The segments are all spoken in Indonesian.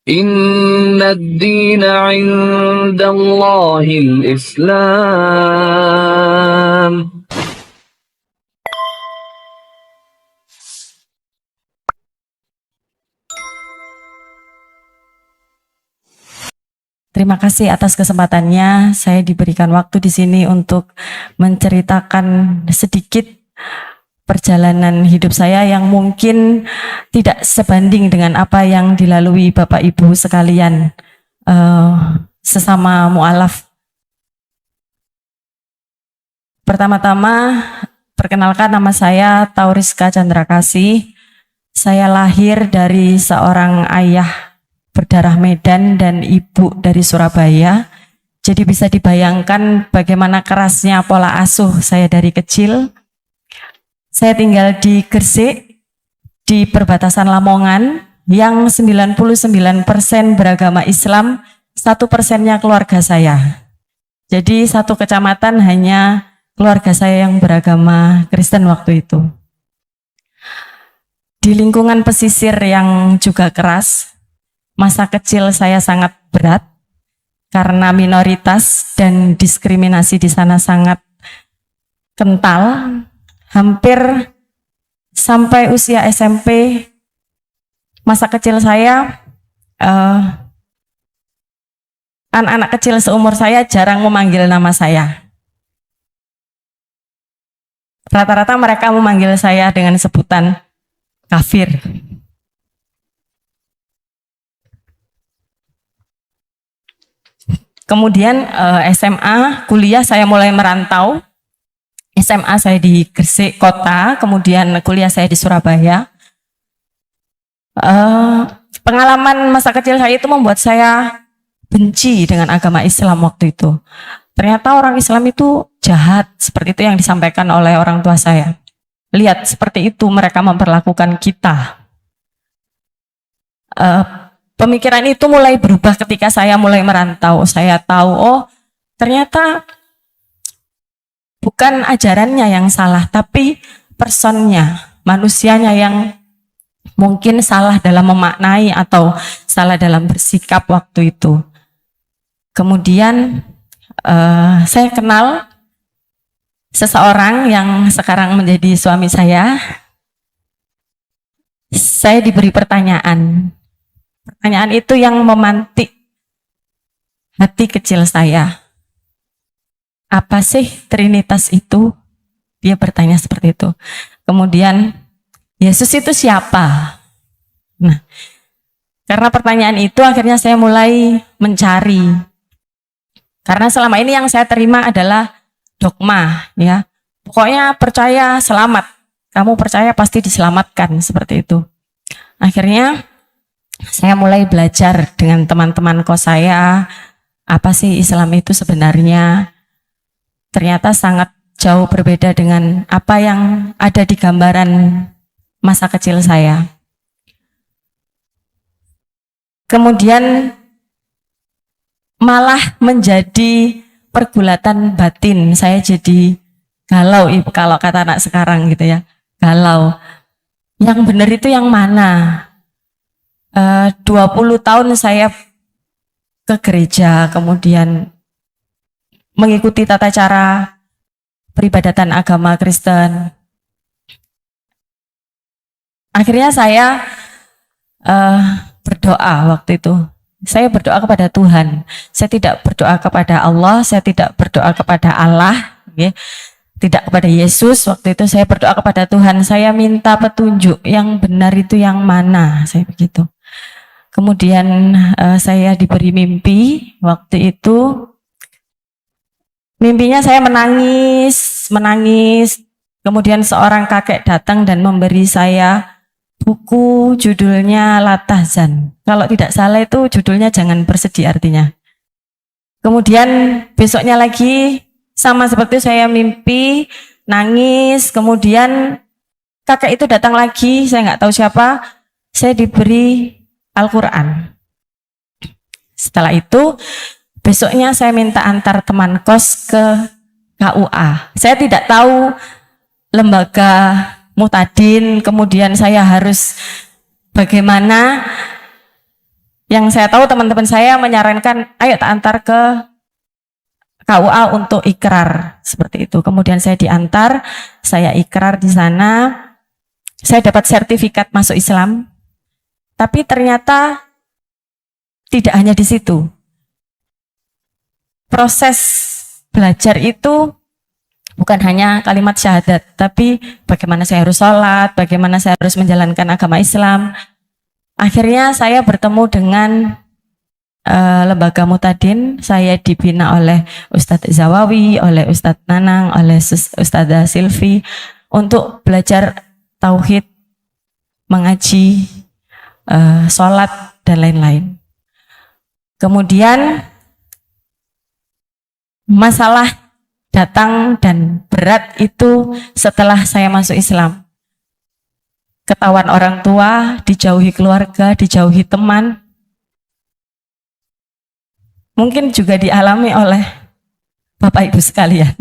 Inna ad-dina 'inda Allahil Islam. Terima kasih atas kesempatannya. Saya diberikan waktu di sini untuk menceritakan sedikit perjalanan hidup saya yang mungkin tidak sebanding dengan apa yang dilalui Bapak Ibu sekalian sesama mu'alaf. Pertama-tama, perkenalkan, nama saya Tauriska Chandrakasih. Saya lahir dari seorang ayah berdarah Medan dan ibu dari Surabaya. Jadi bisa dibayangkan bagaimana kerasnya pola asuh saya dari kecil. Saya tinggal di Gresik, di perbatasan Lamongan, yang 99% beragama Islam, 1%-nya keluarga saya. Jadi satu kecamatan hanya keluarga saya yang beragama Kristen waktu itu. Di lingkungan pesisir yang juga keras, masa kecil saya sangat berat karena minoritas dan diskriminasi di sana sangat kental. Hampir sampai usia SMP, masa kecil saya, anak-anak kecil seumur saya jarang memanggil nama saya. Rata-rata mereka memanggil saya dengan sebutan kafir. Kemudian SMA, kuliah saya mulai merantau. SMA saya di Gresik kota, kemudian kuliah saya di Surabaya. Pengalaman masa kecil saya itu membuat saya benci dengan agama Islam waktu itu. Ternyata orang Islam itu jahat, seperti itu yang disampaikan oleh orang tua saya. Lihat, seperti itu mereka memperlakukan kita. Pemikiran itu mulai berubah ketika saya mulai merantau. Saya tahu, oh ternyata bukan ajarannya yang salah, tapi personnya, manusianya yang mungkin salah dalam memaknai atau salah dalam bersikap waktu itu. Kemudian saya kenal seseorang yang sekarang menjadi suami saya. Saya diberi pertanyaan. Pertanyaan itu yang memantik hati kecil saya. Apa sih Trinitas itu? Dia bertanya seperti itu. Kemudian, Yesus itu siapa? Nah, karena pertanyaan itu akhirnya saya mulai mencari. Karena selama ini yang saya terima adalah dogma, ya. Pokoknya percaya selamat. Kamu percaya pasti diselamatkan, seperti itu. Akhirnya saya mulai belajar dengan teman-teman kos saya, apa sih Islam itu sebenarnya. Ternyata sangat jauh berbeda dengan apa yang ada di gambaran masa kecil saya. Kemudian malah menjadi pergulatan batin. Saya jadi galau, kalau kata anak sekarang gitu ya, galau. Yang benar itu yang mana? 20 tahun saya ke gereja, kemudian mengikuti tata cara peribadatan agama Kristen. Akhirnya saya berdoa waktu itu. Saya berdoa kepada Tuhan. Saya tidak berdoa kepada Allah, saya tidak berdoa kepada Allah, ya. Tidak kepada Yesus. Waktu itu saya berdoa kepada Tuhan. Saya minta petunjuk yang benar itu yang mana, saya begitu. Kemudian saya diberi mimpi waktu itu. Mimpinya saya menangis. Kemudian seorang kakek datang dan memberi saya buku, judulnya Latahzan. Kalau tidak salah itu judulnya Jangan Bersedih artinya. Kemudian besoknya lagi sama seperti saya mimpi, nangis. Kemudian kakek itu datang lagi, saya nggak tahu siapa. Saya diberi Al-Quran. Setelah itu besoknya saya minta antar teman kos ke KUA. Saya tidak tahu lembaga Muhtadin, kemudian saya harus bagaimana. Yang saya tahu teman-teman saya menyarankan, ayo tak antar ke KUA untuk ikrar seperti itu. Kemudian saya diantar, saya ikrar di sana, saya dapat sertifikat masuk Islam. Tapi ternyata tidak hanya di situ. Proses belajar itu bukan hanya kalimat syahadat, tapi bagaimana saya harus sholat, bagaimana saya harus menjalankan agama Islam. Akhirnya saya bertemu dengan lembaga Mutadin. Saya dibina oleh Ustadz Zawawi, oleh Ustadz Nanang, oleh Ustadzah Silvi untuk belajar tauhid, mengaji, sholat, dan lain-lain. Kemudian masalah datang dan berat itu setelah saya masuk Islam. Ketahuan orang tua, dijauhi keluarga, dijauhi teman. Mungkin juga dialami oleh Bapak Ibu sekalian.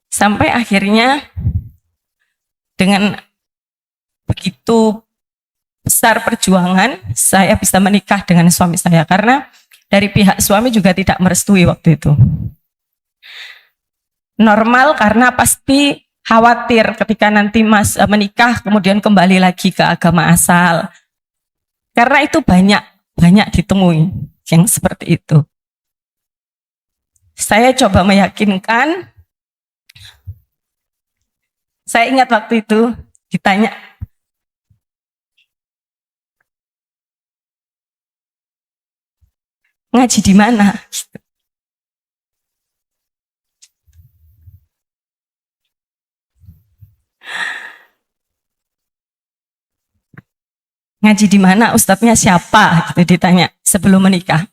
Sampai akhirnya dengan begitu besar perjuangan, saya bisa menikah dengan suami saya karena dari pihak suami juga tidak merestui waktu itu. Normal karena pasti khawatir ketika nanti menikah kemudian kembali lagi ke agama asal. Karena itu banyak ditemui yang seperti itu. Saya coba meyakinkan. Saya ingat waktu itu ditanya, ngaji di mana? Ngaji di mana? Ustadznya siapa? Gitu ditanya sebelum menikah.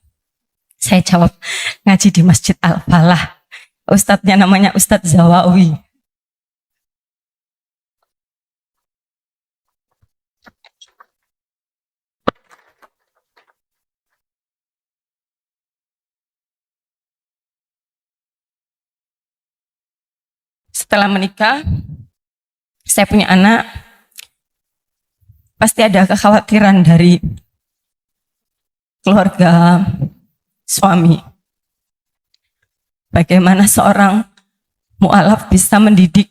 Saya jawab, ngaji di Masjid Al-Falah. Ustadznya namanya Ustadz Zawawi. Setelah menikah, saya punya anak, pasti ada kekhawatiran dari keluarga suami. Bagaimana seorang mu'alaf bisa mendidik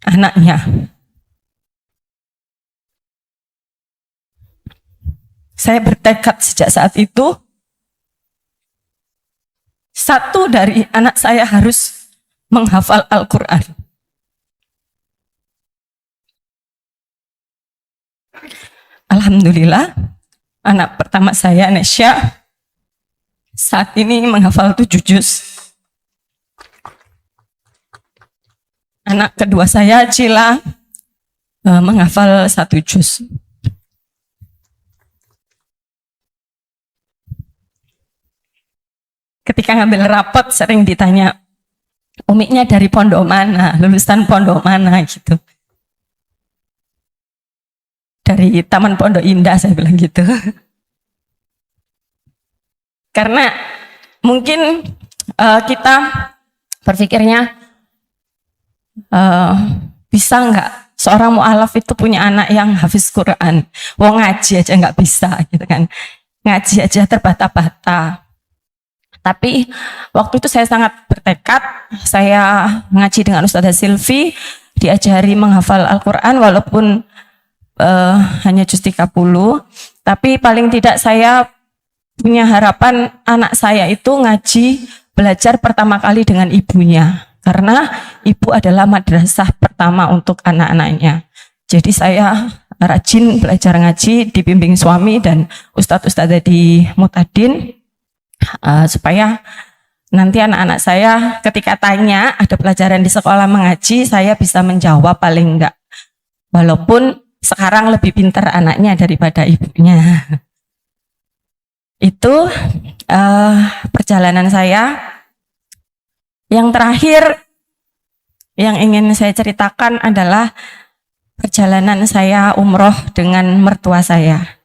anaknya. Saya bertekad sejak saat itu, satu dari anak saya harus menghafal Al-Quran. Alhamdulillah, anak pertama saya, Nesya, saat ini menghafal 7 juz. Anak kedua saya, Cila, menghafal 1 juz. Ketika ngambil rapot sering ditanya, umiknya dari pondok mana, lulusan pondok mana gitu. Dari Taman Pondok Indah, saya bilang gitu. Karena mungkin kita berpikirnya bisa nggak seorang mu'alaf itu punya anak yang hafiz Quran, wong ngaji aja nggak bisa gitu kan, ngaji aja terbata-bata. Tapi waktu itu saya sangat bertekad, saya ngaji dengan Ustadzah Silvi, diajari menghafal Al-Quran walaupun hanya juz 30, tapi paling tidak saya punya harapan anak saya itu ngaji belajar pertama kali dengan ibunya, karena ibu adalah madrasah pertama untuk anak-anaknya. Jadi saya rajin belajar ngaji, dibimbing suami dan ustadz-ustadzah di Mutadin, supaya nanti anak-anak saya ketika tanya ada pelajaran di sekolah mengaji, saya bisa menjawab paling enggak, walaupun sekarang lebih pintar anaknya daripada ibunya. Itu perjalanan saya. Yang terakhir yang ingin saya ceritakan adalah perjalanan saya umroh dengan mertua saya.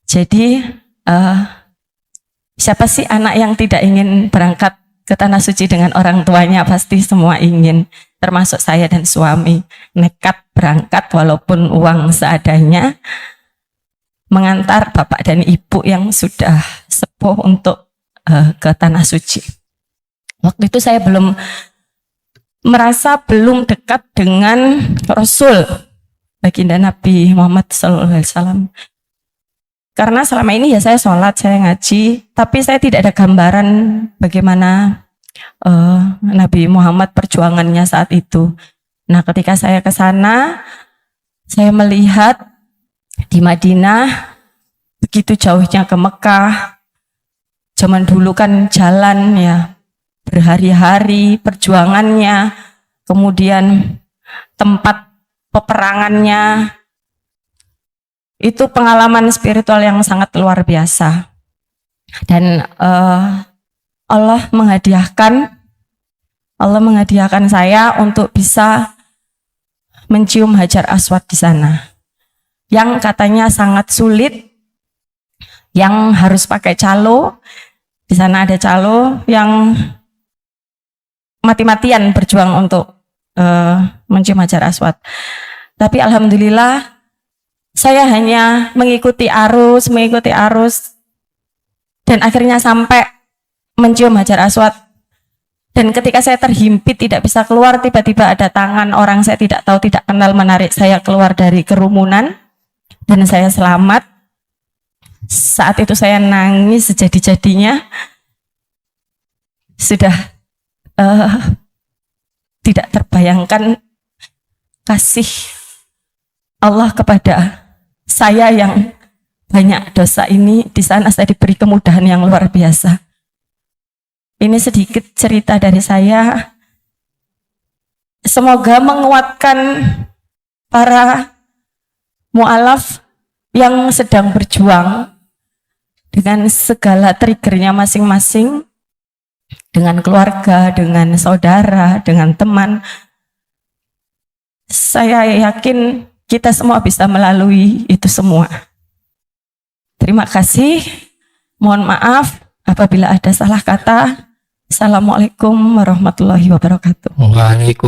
Jadi siapa sih anak yang tidak ingin berangkat ke Tanah Suci dengan orang tuanya? Pasti semua ingin. termasuk saya dan suami, nekat berangkat walaupun uang seadanya, mengantar bapak dan ibu yang sudah sepuh untuk ke Tanah Suci. Waktu itu saya merasa belum dekat dengan Rasul baginda Nabi Muhammad SAW. Karena selama ini ya saya sholat, saya ngaji, tapi saya tidak ada gambaran bagaimana Nabi Muhammad perjuangannya saat itu. Nah, ketika saya ke sana, saya melihat di Madinah begitu jauhnya ke Mekah. Zaman dulu kan jalan ya berhari-hari perjuangannya, kemudian tempat peperangannya. Itu pengalaman spiritual yang sangat luar biasa. Dan Allah menghadiahkan saya untuk bisa mencium Hajar Aswad di sana. Yang katanya sangat sulit, yang harus pakai calo. Di sana ada calo yang mati-matian berjuang untuk mencium Hajar Aswad. Tapi alhamdulillah saya hanya mengikuti arus, dan akhirnya sampai mencium Hajar Aswad. Dan ketika saya terhimpit tidak bisa keluar, tiba-tiba ada tangan orang saya tidak tahu, tidak kenal menarik saya keluar dari kerumunan, dan saya selamat. Saat itu saya nangis sejadi-jadinya. Sudah tidak terbayangkan kasih Allah kepada saya yang banyak dosa ini. Di sana saya diberi kemudahan yang luar biasa. Ini sedikit cerita dari saya. Semoga menguatkan para mu'alaf yang sedang berjuang dengan segala triggernya masing-masing, dengan keluarga, dengan saudara, dengan teman. Saya yakin kita semua bisa melalui itu semua. Terima kasih. Mohon maaf apabila ada salah kata. Assalamualaikum warahmatullahi wabarakatuh. Waalaikumsalam.